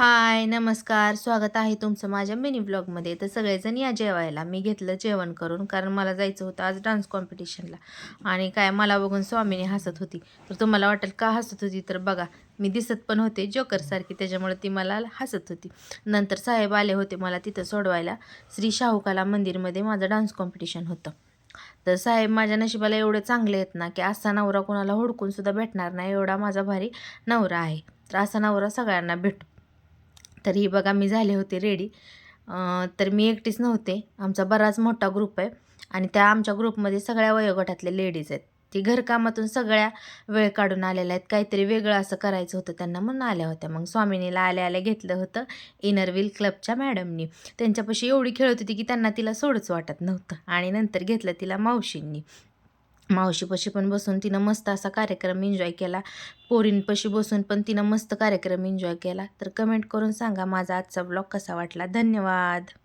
हाय, नमस्कार. स्वागत आहे तुमचं माझ्या मिनी ब्लॉगमध्ये. तर सगळेजण या जेवायला. मी घेतलं जेवण करून कारण मला जायचं होतं आज डान्स कॉम्पिटिशनला. आणि काय मला बघून स्वामीनी हसत होती. तर तुम्हाला वाटेल का हसत होती? तर बघा, मी दिसत पण होते जोकरसारखी, त्याच्यामुळे ती मला हसत होती. नंतर साहेब आले होते मला तिथं सोडवायला. श्री शाहूकाला मंदिरमध्ये माझं डान्स कॉम्पिटिशन होतं. तर साहेब माझ्या नशिबाला एवढे चांगले आहेत ना, की असा नवरा कोणाला हुडकून सुद्धा भेटणार नाही, एवढा माझा भारी नवरा आहे. तर असा नवरा सगळ्यांना भेटो. तर ही बघा मी झाले होते रेडी. तर मी एकटीच नव्हते. आमचा बराच मोठा ग्रुप आहे आणि त्या आमच्या ग्रुपमध्ये सगळ्या वयोगटातल्या लेडीज आहेत. ती घरकामातून सगळ्या वेळ काढून आलेल्या आहेत. काहीतरी वेगळं असं करायचं होतं त्यांना म्हणून आल्या होत्या. मग स्वामिनीला आल्या-आल्या घेतलं होतं इनरव्हील क्लबच्या मॅडमनी. त्यांच्यापाशी एवढी खेळत होती की त्यांना तिला सोडच वाटत नव्हतं आणि नंतर घेतलं तिला मावशींनी. मावशीपाशी पण बसून तिनं मस्त असा कार्यक्रम एन्जॉय केला. पोरींपाशी बसून पण तिनं मस्त कार्यक्रम एन्जॉय केला. तर कमेंट करून सांगा माझा आजचा ब्लॉग कसा वाटला. धन्यवाद.